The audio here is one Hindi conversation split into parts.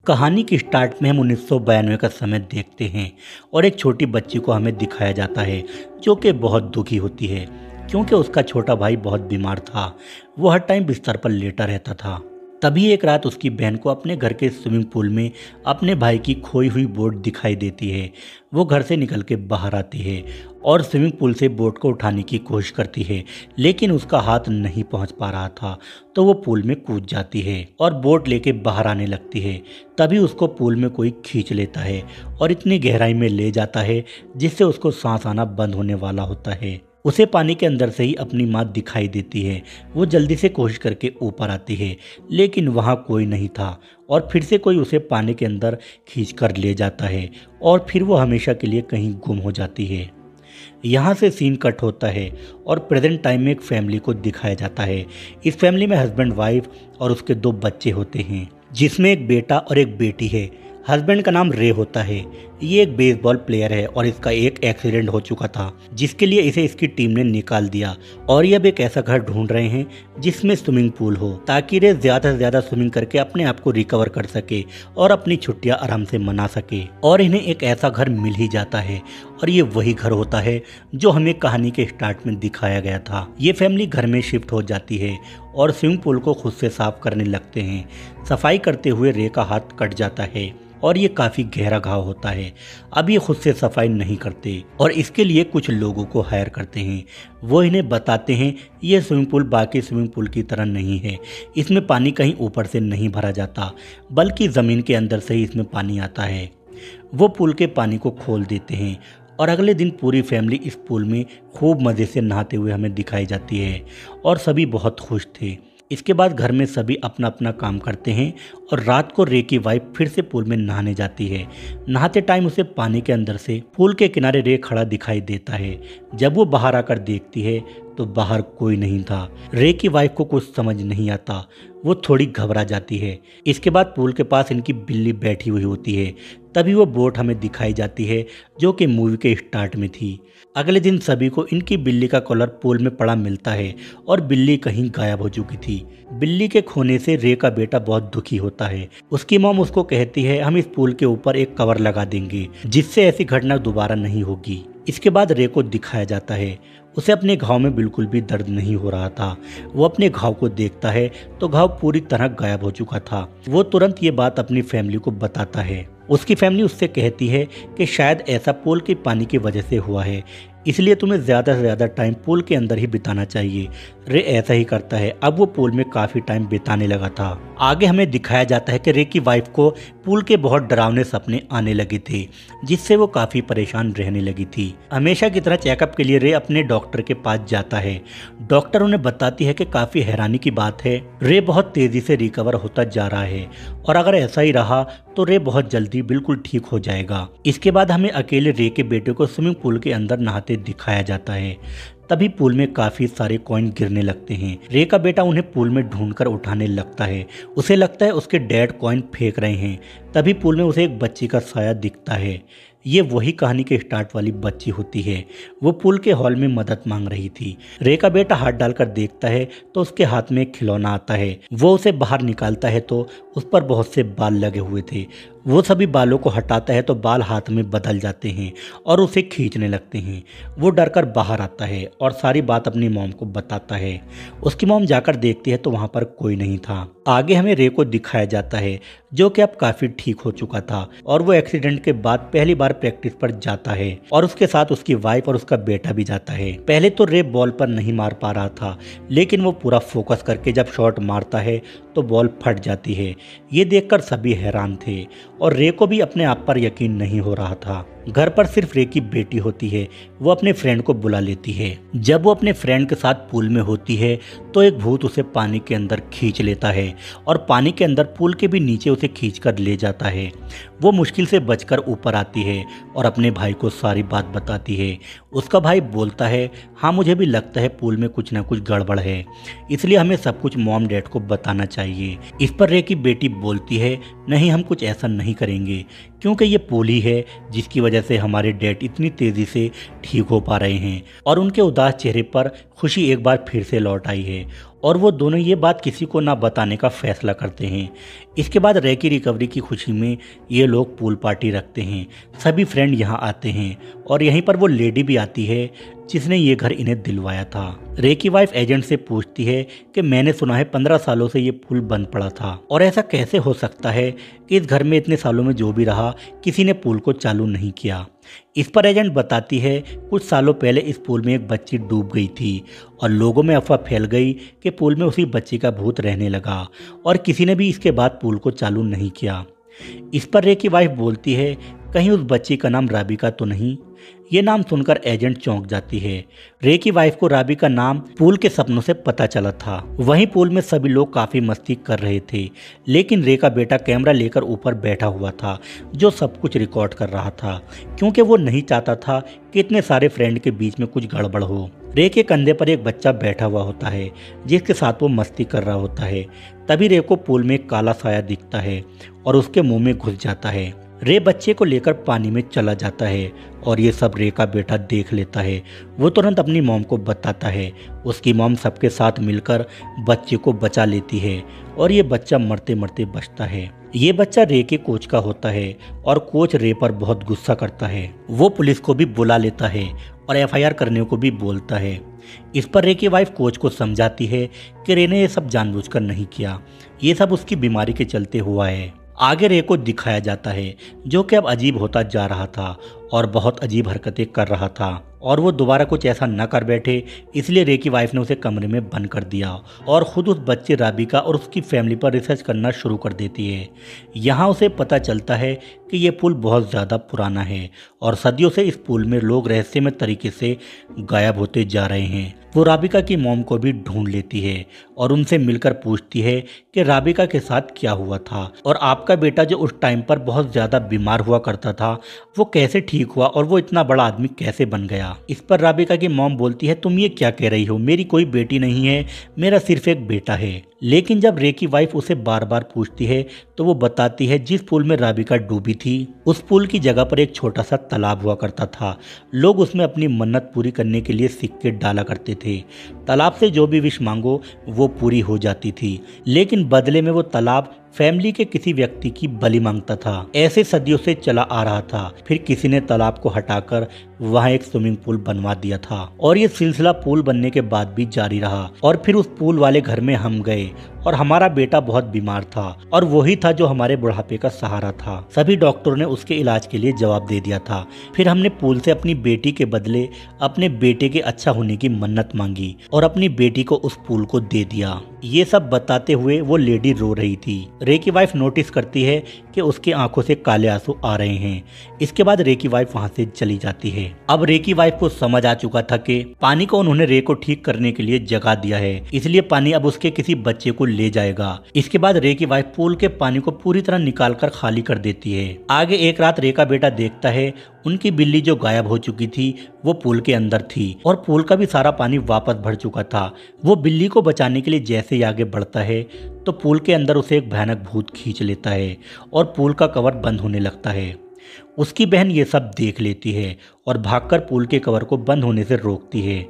कहानी के स्टार्ट में हम 1992 का समय देखते हैं और एक छोटी बच्ची को हमें दिखाया जाता है जो कि बहुत दुखी होती है क्योंकि उसका छोटा भाई बहुत बीमार था। वो हर टाइम बिस्तर पर लेटा रहता था। तभी एक रात उसकी बहन को अपने घर के स्विमिंग पूल में अपने भाई की खोई हुई बोट दिखाई देती है। वो घर से निकल के बाहर आती है और स्विमिंग पूल से बोट को उठाने की कोशिश करती है, लेकिन उसका हाथ नहीं पहुंच पा रहा था। तो वो पूल में कूद जाती है और बोट लेके बाहर आने लगती है। तभी उसको पूल में कोई खींच लेता है और इतनी गहराई में ले जाता है जिससे उसको सांस आना बंद होने वाला होता है। उसे पानी के अंदर से ही अपनी माँ दिखाई देती है। वो जल्दी से कोशिश करके ऊपर आती है, लेकिन वहाँ कोई नहीं था और फिर से कोई उसे पानी के अंदर खींच कर ले जाता है और फिर वो हमेशा के लिए कहीं गुम हो जाती है। यहाँ से सीन कट होता है और प्रेजेंट टाइम में एक फैमिली को दिखाया जाता है। इस फैमिली में हस्बैंड वाइफ और उसके 2 बच्चे होते हैं, जिसमें एक बेटा और एक बेटी है। हस्बैंड का नाम रे होता है। ये एक बेसबॉल प्लेयर है और इसका एक एक्सीडेंट हो चुका था जिसके लिए इसे इसकी टीम ने निकाल दिया और ये अब एक ऐसा घर ढूंढ रहे हैं जिसमें स्विमिंग पूल हो, ताकि रे ज्यादा से ज्यादा स्विमिंग करके अपने आप को रिकवर कर सके और अपनी छुट्टियां आराम से मना सके। और इन्हें एक ऐसा घर मिल ही जाता है और ये वही घर होता है जो हमें कहानी के स्टार्ट में दिखाया गया था। ये फैमिली घर में शिफ्ट हो जाती है और स्विमिंग पूल को खुद से साफ करने लगते हैं। सफाई करते हुए रे का हाथ कट जाता है और ये काफी गहरा घाव होता है। अब ये खुद से सफाई नहीं करते और इसके लिए कुछ लोगों को हायर करते हैं। वो इन्हें बताते हैं ये स्विमिंग पूल बाकी स्विमिंग पूल की तरह नहीं है। इसमें पानी कहीं ऊपर से नहीं भरा जाता, बल्कि जमीन के अंदर से ही इसमें पानी आता है। वो पूल के पानी को खोल देते हैं और अगले दिन पूरी फैमिली इस पूल में खूब मज़े से नहाते हुए हमें दिखाई जाती है और सभी बहुत खुश थे। इसके बाद घर में सभी अपना अपना काम करते हैं और रात को रे की वाइफ फिर से पूल में नहाने जाती है। नहाते टाइम उसे पानी के अंदर से पूल के किनारे रे खड़ा दिखाई देता है। जब वो बाहर आकर देखती है तो बाहर कोई नहीं था। रे की वाइफ को कुछ समझ नहीं आता, वो थोड़ी घबरा जाती है। इसके बाद पूल के पास इनकी बिल्ली बैठी हुई होती है। तभी वो बोट हमें दिखाई जाती है जो कि मूवी के स्टार्ट में थी। अगले दिन सभी को इनकी बिल्ली का कॉलर पूल में पड़ा मिलता है और बिल्ली कहीं गायब हो चुकी थी। बिल्ली के खोने से रे का बेटा बहुत दुखी होता है। उसकी मॉम उसको कहती है हम इस पूल के ऊपर एक कवर लगा देंगे जिससे ऐसी घटना दोबारा नहीं होगी। इसके बाद रे को दिखाया जाता है। उसे अपने घाव में बिल्कुल भी दर्द नहीं हो रहा था। वो अपने घाव को देखता है तो घाव पूरी तरह गायब हो चुका था। वो तुरंत ये बात अपनी फैमिली को बताता है। उसकी फैमिली उससे कहती है कि शायद ऐसा पूल के पानी की वजह से हुआ है, इसलिए तुम्हें ज़्यादा से ज़्यादा टाइम पूल के अंदर ही बिताना चाहिए। रे ऐसा ही करता है। अब वो पूल में काफ़ी टाइम बिताने लगा था। आगे हमें दिखाया जाता है कि रे की वाइफ को पूल के बहुत डरावने सपने आने लगे थे जिससे वो काफ़ी परेशान रहने लगी थी। हमेशा की तरह चेकअप के लिए रे अपने डॉक्टर के पास जाता है। डॉक्टर उन्हें बताती है कि काफ़ी हैरानी की बात है, रे बहुत तेज़ी से रिकवर होता जा रहा है और अगर ऐसा ही रहा तो रे बहुत जल्दी बिल्कुल ठीक हो जाएगा। इसके बाद हमें अकेले रे के बेटे को स्विमिंग पूल के अंदर नहाते दिखाया जाता है। तभी पूल में काफी सारे कॉइन गिरने लगते हैं। रे का बेटा उन्हें पूल में ढूंढकर उठाने लगता है। उसे लगता है उसके डैड कॉइन फेंक रहे हैं। तभी पूल में उसे एक बच्ची का साया दिखता है। ये वही कहानी के स्टार्ट वाली बच्ची होती है। वो पूल के हॉल में मदद मांग रही थी। रे का बेटा हाथ डालकर देखता है तो उसके हाथ में एक खिलौना आता है। वो उसे बाहर निकालता है तो उस पर बहुत से बाल लगे हुए थे। वो सभी बालों को हटाता है तो बाल हाथ में बदल जाते हैं और उसे खींचने लगते हैं। वो डरकर बाहर आता है और सारी बात अपनी मॉम को बताता है। उसकी मॉम जाकर देखती है तो वहाँ पर कोई नहीं था। आगे हमें रे को दिखाया जाता है जो कि अब काफी ठीक हो चुका था और वो एक्सीडेंट के बाद पहली बार प्रैक्टिस पर जाता है और उसके साथ उसकी वाइफ और उसका बेटा भी जाता है। पहले तो रे बॉल पर नहीं मार पा रहा था, लेकिन वो पूरा फोकस करके जब शॉट मारता है तो बॉल फट जाती है। ये देखकर सभी हैरान थे और रे को भी अपने आप पर यकीन नहीं हो रहा था। घर पर सिर्फ रे की बेटी होती है। वो अपने फ्रेंड को बुला लेती है। जब वो अपने फ्रेंड के साथ पूल में होती है तो एक भूत उसे पानी के अंदर खींच लेता है और पानी के अंदर पूल के भी नीचे उसे खींचकर ले जाता है। वो मुश्किल से बचकर ऊपर आती है और अपने भाई को सारी बात बताती है। उसका भाई बोलता है हाँ मुझे भी लगता है पूल में कुछ ना कुछ गड़बड़ है, इसलिए हमें सब कुछ मॉम डैड को बताना चाहिए। इस पर रे की बेटी बोलती है नहीं हम कुछ ऐसा नहीं करेंगे क्योंकि ये पूल ही है जिसकी वजह से हमारे डैड इतनी तेजी से ठीक हो पा रहे हैं। और उनके उदास चेहरे पर खुशी एक बार फिर से लौट आई है और वो दोनों ये बात किसी को ना बताने का फैसला करते हैं। इसके बाद रे की रिकवरी की खुशी में ये लोग पूल पार्टी रखते हैं। सभी फ्रेंड यहाँ आते हैं और यहीं पर वो लेडी भी आती है जिसने ये घर इन्हें दिलवाया था। रे की वाइफ एजेंट से पूछती है कि मैंने सुना है 15 सालों से ये पुल बंद पड़ा था और ऐसा कैसे हो सकता है कि इस घर में इतने सालों में जो भी रहा किसी ने पुल को चालू नहीं किया। इस पर एजेंट बताती है कुछ सालों पहले इस पुल में एक बच्ची डूब गई थी और लोगों में अफवाह फैल गई कि पुल में उसी बच्ची का भूत रहने लगा और किसी ने भी इसके बाद पुल को चालू नहीं किया। इस पर रे की वाइफ बोलती है कहीं उस बच्ची का नाम राबिका तो नहीं। ये नाम सुनकर एजेंट चौंक जाती है। रे की वाइफ को राबी का नाम पूल के सपनों से पता चला था। वहीं पूल में सभी लोग काफी मस्ती कर रहे थे, लेकिन रे का बेटा कैमरा लेकर ऊपर बैठा हुआ था जो सब कुछ रिकॉर्ड कर रहा था, क्योंकि वो नहीं चाहता था कि इतने सारे फ्रेंड के बीच में कुछ गड़बड़ हो। रे के कंधे पर एक बच्चा बैठा हुआ होता है जिसके साथ वो मस्ती कर रहा होता है। तभी रे को पूल में एक काला साया दिखता है और उसके मुंह में घुस जाता है। रे बच्चे को लेकर पानी में चला जाता है और ये सब रे का बेटा देख लेता है। वो तुरंत अपनी मॉम को बताता है। उसकी मॉम सबके साथ मिलकर बच्चे को बचा लेती है और ये बच्चा मरते मरते बचता है। ये बच्चा रे के कोच का होता है और कोच रे पर बहुत गुस्सा करता है। वो पुलिस को भी बुला लेता है और एफआईआर करने को भी बोलता है। इस पर रे की वाइफ कोच को समझाती है कि रे ने ये सब जानबूझकर नहीं किया, ये सब उसकी बीमारी के चलते हुआ है। आगे रे को दिखाया जाता है जो कि अब अजीब होता जा रहा था और बहुत अजीब हरकतें कर रहा था और वो दोबारा कुछ ऐसा न कर बैठे, इसलिए रे की वाइफ ने उसे कमरे में बंद कर दिया और खुद उस बच्चे राबिका और उसकी फैमिली पर रिसर्च करना शुरू कर देती है। यहाँ उसे पता चलता है कि ये पुल बहुत ज़्यादा पुराना है और सदियों से इस पुल में लोग रहस्यमय तरीके से गायब होते जा रहे हैं। वो राबिका की मॉम को भी ढूंढ लेती है और उनसे मिलकर पूछती है कि राबिका के साथ क्या हुआ था और आपका बेटा जो उस टाइम पर बहुत ज़्यादा बीमार हुआ करता था वो कैसे ठीक हुआ और वो इतना बड़ा आदमी कैसे बन गया। इस पर राबिका की मॉम बोलती है तुम ये क्या कह रही हो, मेरी कोई बेटी नहीं है, मेरा सिर्फ एक बेटा है। लेकिन जब रे की वाइफ उसे बार बार पूछती है तो वो बताती है जिस पुल में राबिका डूबी थी उस पुल की जगह पर एक छोटा सा तालाब हुआ करता था। लोग उसमें अपनी मन्नत पूरी करने के लिए सिक्के डाला करते थे। तालाब से जो भी विश मांगो वो पूरी हो जाती थी, लेकिन बदले में वो तालाब फैमिली के किसी व्यक्ति की बलि मांगता था। ऐसे सदियों से चला आ रहा था। फिर किसी ने तालाब को हटाकर वहां एक स्विमिंग पूल बनवा दिया था और ये सिलसिला पूल बनने के बाद भी जारी रहा। और फिर उस पूल वाले घर में हम गए और हमारा बेटा बहुत बीमार था और वही था जो हमारे बुढ़ापे का सहारा था। सभी डॉक्टरों ने उसके इलाज के लिए जवाब दे दिया था। फिर हमने पूल से अपनी बेटी के बदले अपने बेटे के अच्छा होने की मन्नत मांगी और अपनी बेटी को उस पूल को दे दिया। ये सब बताते हुए वो लेडी रो रही थी। रे की वाइफ नोटिस करती है कि उसकी आंखों से काले आंसू आ रहे हैं। इसके बाद रे की वाइफ वहां से चली जाती है। अब रे की वाइफ को समझ आ चुका था कि पानी को उन्होंने रे को ठीक करने के लिए जगा दिया है, इसलिए पानी अब उसके किसी बच्चे को ले जाएगा। इसके बाद रे की वाइफ पूल के पानी को पूरी तरह निकालकर खाली कर देती है। आगे एक रात रे का बेटा देखता है उनकी बिल्ली जो गायब हो चुकी थी वो पूल के अंदर थी और पूल का भी सारा पानी वापस भर चुका था। वो बिल्ली को बचाने के लिए जैसे ही आगे बढ़ता है तो पूल के अंदर उसे एक भयानक भूत खींच लेता है और पूल का कवर बंद होने लगता है। उसकी बहन ये सब देख लेती है और भागकर पूल के कवर को बंद होने से रोकती है।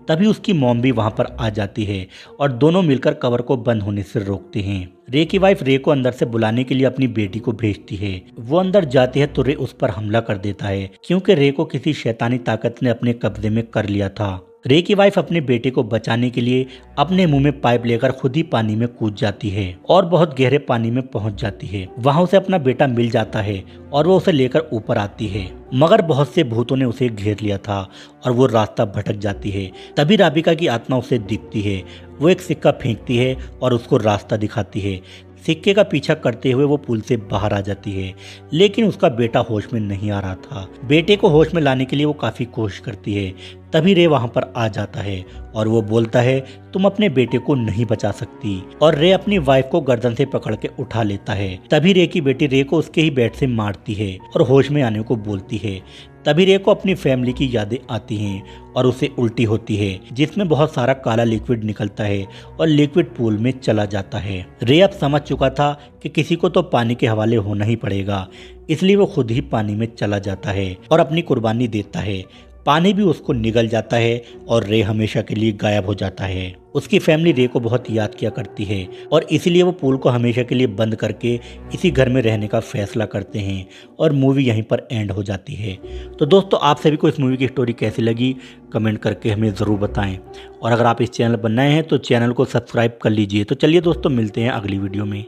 तभी उसकी मॉम भी वहां पर आ जाती है और दोनों मिलकर कवर को बंद होने से रोकते हैं। रे की वाइफ रे को अंदर से बुलाने के लिए अपनी बेटी को भेजती है। वो अंदर जाती है तो रे उस पर हमला कर देता है, क्योंकि रे को किसी शैतानी ताकत ने अपने कब्जे में कर लिया था। रे की वाइफ अपने बेटे को बचाने के लिए अपने मुंह में पाइप लेकर खुद ही पानी में कूद जाती है और बहुत गहरे पानी में पहुंच जाती है। वहां उसे अपना बेटा मिल जाता है और वो उसे लेकर ऊपर आती है, मगर बहुत से भूतों ने उसे घेर लिया था और वो रास्ता भटक जाती है। तभी राबिका की आत्मा उसे दिखती है। वो एक सिक्का फेंकती है और उसको रास्ता दिखाती है। सिक्के का पीछा करते हुए वो पुल से बाहर आ जाती है, लेकिन उसका बेटा होश में नहीं आ रहा था। बेटे को होश में लाने के लिए वो काफी कोशिश करती है। तभी रे वहां पर आ जाता है और वो बोलता है तुम अपने बेटे को नहीं बचा सकती, और रे अपनी वाइफ को गर्दन से पकड़ के उठा लेता है। तभी रे की बेटी रे को उसके ही बेड से मारती है और होश में आने को बोलती है। तभी रे को अपनी फैमिली की यादें आती हैं और उसे उल्टी होती है, जिसमें बहुत सारा काला लिक्विड निकलता है और लिक्विड पूल में चला जाता है। रे अब समझ चुका था कि किसी को तो पानी के हवाले होना ही पड़ेगा, इसलिए वो खुद ही पानी में चला जाता है और अपनी कुर्बानी देता है। पानी भी उसको निगल जाता है और रे हमेशा के लिए गायब हो जाता है। उसकी फैमिली रे को बहुत याद किया करती है और इसीलिए वो पूल को हमेशा के लिए बंद करके इसी घर में रहने का फैसला करते हैं और मूवी यहीं पर एंड हो जाती है। तो दोस्तों, आप सभी को इस मूवी की स्टोरी कैसी लगी कमेंट करके हमें ज़रूर बताएं और अगर आप इस चैनल पर नए हैं तो चैनल को सब्सक्राइब कर लीजिए। तो चलिए दोस्तों, मिलते हैं अगली वीडियो में।